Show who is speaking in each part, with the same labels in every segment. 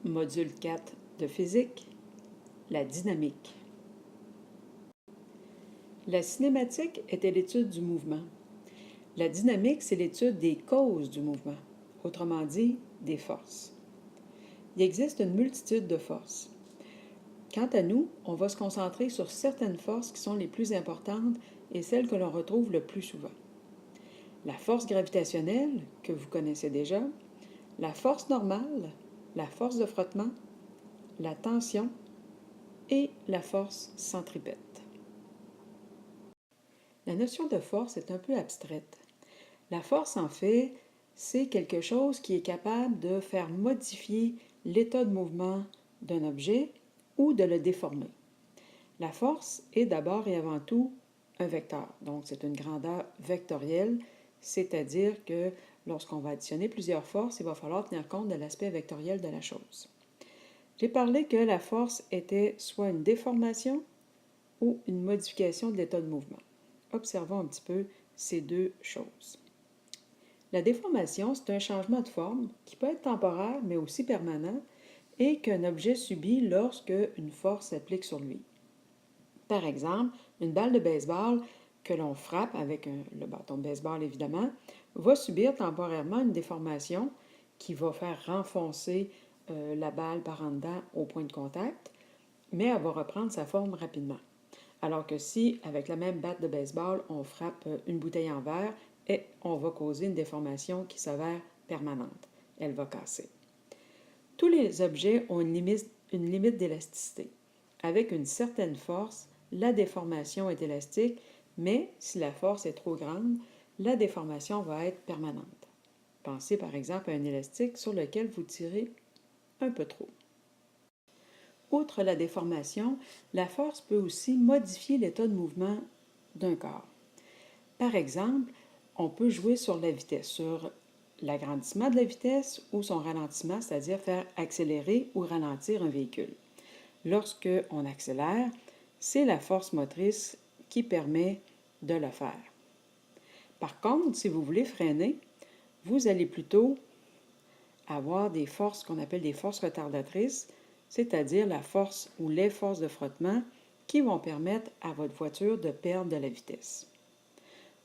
Speaker 1: Module 4 de physique, la dynamique. La cinématique était l'étude du mouvement. La dynamique, c'est l'étude des causes du mouvement, autrement dit, des forces. Il existe une multitude de forces. Quant à nous, on va se concentrer sur certaines forces qui sont les plus importantes et celles que l'on retrouve le plus souvent. La force gravitationnelle, que vous connaissez déjà, la force normale, la force de frottement, la tension et la force centripète. La notion de force est un peu abstraite. La force, en fait, c'est quelque chose qui est capable de faire modifier l'état de mouvement d'un objet ou de le déformer. La force est d'abord et avant tout un vecteur. Donc, c'est une grandeur vectorielle, c'est-à-dire que lorsqu'on va additionner plusieurs forces, il va falloir tenir compte de l'aspect vectoriel de la chose. J'ai parlé que la force était soit une déformation ou une modification de l'état de mouvement. Observons un petit peu ces deux choses. La déformation, c'est un changement de forme qui peut être temporaire mais aussi permanent et qu'un objet subit lorsque une force s'applique sur lui. Par exemple, une balle de baseball que l'on frappe avec le bâton de baseball évidemment, va subir temporairement une déformation qui va faire renfoncer la balle par en dedans au point de contact, mais elle va reprendre sa forme rapidement. Alors que si, avec la même batte de baseball, on frappe une bouteille en verre, et on va causer une déformation qui s'avère permanente. Elle va casser. Tous les objets ont une limite d'élasticité. Avec une certaine force, la déformation est élastique, mais si la force est trop grande, la déformation va être permanente. Pensez par exemple à un élastique sur lequel vous tirez un peu trop. Outre la déformation, la force peut aussi modifier l'état de mouvement d'un corps. Par exemple, on peut jouer sur la vitesse, sur l'agrandissement de la vitesse ou son ralentissement, c'est-à-dire faire accélérer ou ralentir un véhicule. Lorsque on accélère, c'est la force motrice qui permet de le faire. Par contre, si vous voulez freiner, vous allez plutôt avoir des forces qu'on appelle des forces retardatrices, c'est-à-dire la force ou les forces de frottement qui vont permettre à votre voiture de perdre de la vitesse.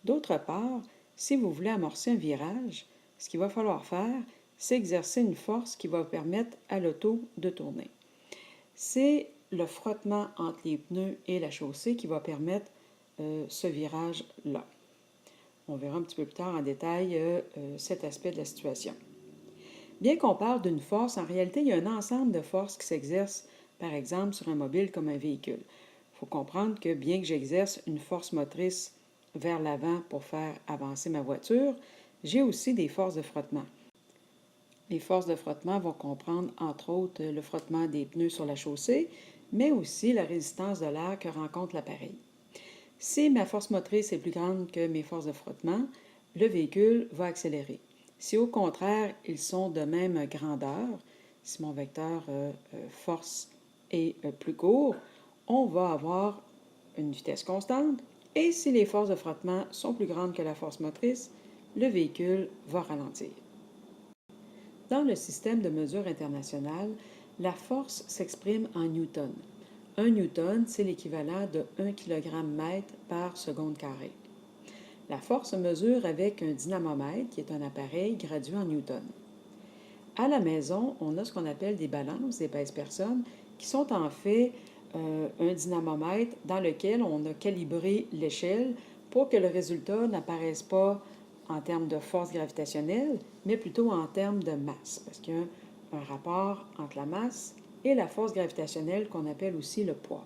Speaker 1: D'autre part, si vous voulez amorcer un virage, ce qu'il va falloir faire, c'est exercer une force qui va permettre à l'auto de tourner. C'est le frottement entre les pneus et la chaussée qui va permettre ce virage-là. On verra un petit peu plus tard en détail cet aspect de la situation. Bien qu'on parle d'une force, en réalité, il y a un ensemble de forces qui s'exercent, par exemple, sur un mobile comme un véhicule. Il faut comprendre que bien que j'exerce une force motrice vers l'avant pour faire avancer ma voiture, j'ai aussi des forces de frottement. Les forces de frottement vont comprendre, entre autres, le frottement des pneus sur la chaussée, mais aussi la résistance de l'air que rencontre l'appareil. Si ma force motrice est plus grande que mes forces de frottement, le véhicule va accélérer. Si au contraire, ils sont de même grandeur, si mon vecteur force est plus court, on va avoir une vitesse constante, et si les forces de frottement sont plus grandes que la force motrice, le véhicule va ralentir. Dans le système de mesure international, la force s'exprime en newton. Un newton, c'est l'équivalent de 1 kg/m par seconde carrée. La force se mesure avec un dynamomètre, qui est un appareil gradué en newton. À la maison, on a ce qu'on appelle des balances, des pèse-personnes, qui sont en fait un dynamomètre dans lequel on a calibré l'échelle pour que le résultat n'apparaisse pas en termes de force gravitationnelle, mais plutôt en termes de masse, parce qu'il y a un rapport entre la masse et la force gravitationnelle qu'on appelle aussi le poids.